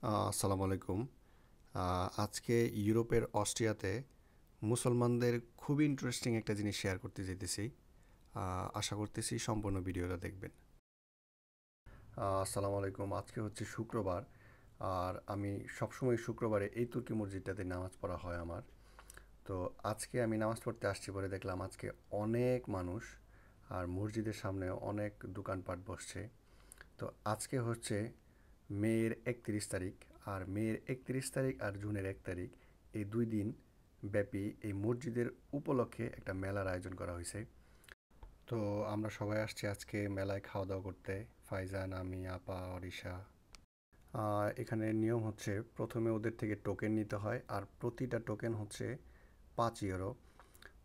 আসসালামু আলাইকুম। আজকে ইউরোপের অস্ট্রিয়াতে মুসলমানদের খুবই ইন্টারেস্টিং একটা জিনিস শেয়ার করতে যেতেছি। আশা করতেছি সম্পূর্ণ ভিডিওটা দেখবেন। আসসালামু আলাইকুম। আজকে হচ্ছে শুক্রবার, আর আমি সবসময় শুক্রবারে এই তুর্কি মসজিদটাতে নামাজ পড়া হয় আমার। তো আজকে আমি নামাজ পড়তে আসছি বলে দেখলাম আজকে অনেক মানুষ, আর মসজিদের সামনে অনেক দোকানপাট বসছে। তো আজকে হচ্ছে মের ৩১ তারিখ, আর মের ৩১ তারিখ আর জুনের ১ তারিখ, এই ২ দিন ব্যাপী এই মসজিদের উপলক্ষে একটা মেলার আয়োজন করা হয়েছে। তো আমরা সবাই আসছি আজকে মেলায় খাওয়া দাওয়া করতে। ফাইজান, আমি, আপা, অরিশা। এখানে নিয়ম হচ্ছে প্রথমে ওদের থেকে টোকেন নিতে হয়, আর প্রতিটা টোকেন হচ্ছে ৫ ইউরো।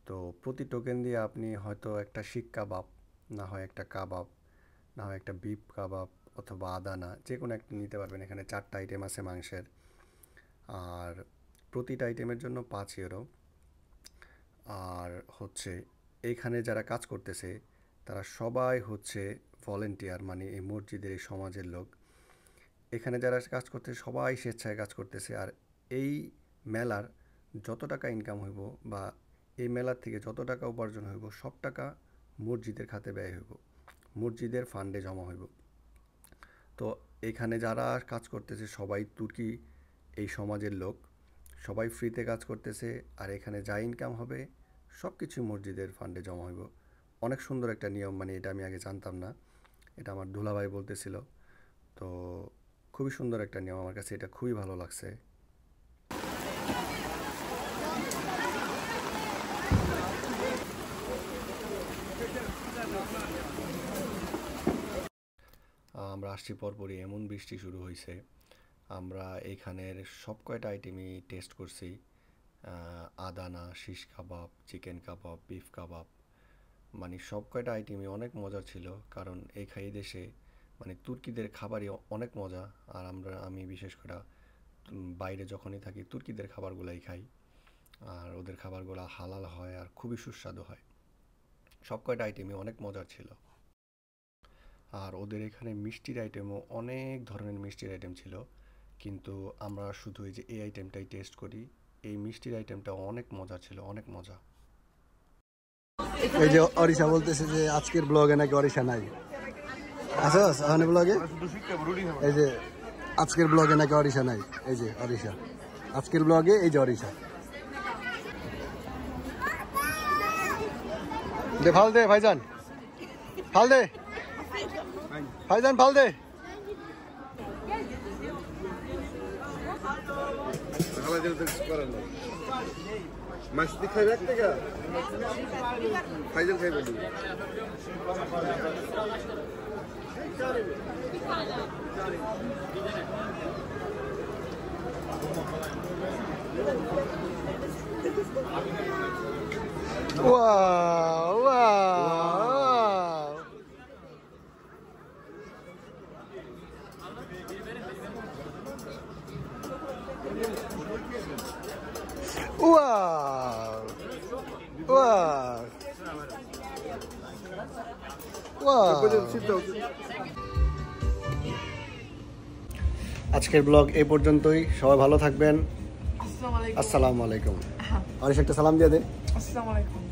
তো প্রতি টোকেন দিয়ে আপনি হয়তো একটা শিক কাবাব, না হয় একটা কাবাব, না হয় একটা বিফ কাবাব অথবা আদানা, যে কোনো একটা নিতে পারবেন। এখানে ৪টা আইটেম আছে মাংসের, আর প্রতিটা আইটেমের জন্য ৫ ইউরো। আর হচ্ছে এইখানে যারা কাজ করতেছে তারা সবাই হচ্ছে ভলেন্টিয়ার, মানে এই মসজিদের এই সমাজের লোক। এখানে যারা কাজ করতে সবাই স্বেচ্ছায় কাজ করতেছে। আর এই মেলার যত টাকা ইনকাম হইব বা এই মেলার থেকে যত টাকা উপার্জন হইব, সব টাকা মসজিদের খাতে ব্যয় হইব, মসজিদের ফান্ডে জমা হইব। তো এখানে যারা কাজ করতেছে সবাই তুর্কি এই সমাজের লোক, সবাই ফ্রিতে কাজ করতেছে। আর এখানে যা ইনকাম হবে সব কিছু মসজিদের ফান্ডে জমা হইব। অনেক সুন্দর একটা নিয়ম, মানে এটা আমি আগে জানতাম না, এটা আমার দুলাভাই বলতেছিল। তো খুবই সুন্দর একটা নিয়ম, আমার কাছে এটা খুবই ভালো লাগছে। আমরা আসছি পরপরই এমন বৃষ্টি শুরু হয়েছে। আমরা এইখানের সব কয়টা আইটেমই টেস্ট করছি। আদানা, শিশ কাবাব, চিকেন কাবাব, বিফ কাবাব, মানে সব কয়টা আইটেমই অনেক মজার ছিল। কারণ এই দেশে মানে তুর্কিদের খাবারই অনেক মজা। আর আমি বিশেষ করে বাইরে যখনই থাকি তুর্কিদের খাবারগুলাই খাই। আর ওদের খাবারগুলো হালাল হয় আর খুবই সুস্বাদু হয়। সব কয়টা আইটেমই অনেক মজার ছিল। আর ওদের এখানে মিষ্টির আইটেমও অনেক ধরনের মিষ্টির আইটেম ছিল, কিন্তু আমরা শুধু এই আইটেমটাই টেস্ট করি। এই মিষ্টির আইটেমটা অনেক মজা ছিল, অনেক মজা। এই যে অরিশা বলতেছে যে আজকের ব্লগে নাকি অরিশা নাই। আসস ওখানে ব্লগে, এই যে আজকের ব্লগে নাকি অরিশা নাই। এই যে অরিশা আজকের ব্লগে, এই যে অরিশা। দে ফাল দে ভাইজান, ফাল দে ভাইজান, ফাল দে। মাছটি খাইবে এক টাকা ফাইজাল খাইবে Wow, wow. Wow. Wow. Wow. আজকের ব্লগ এই পর্যন্তই। সবাই ভালো থাকবেন। আসসালামু আলাইকুম। আর একটা সালাম দিয়ে দে। আসসালামু আলাইকুম।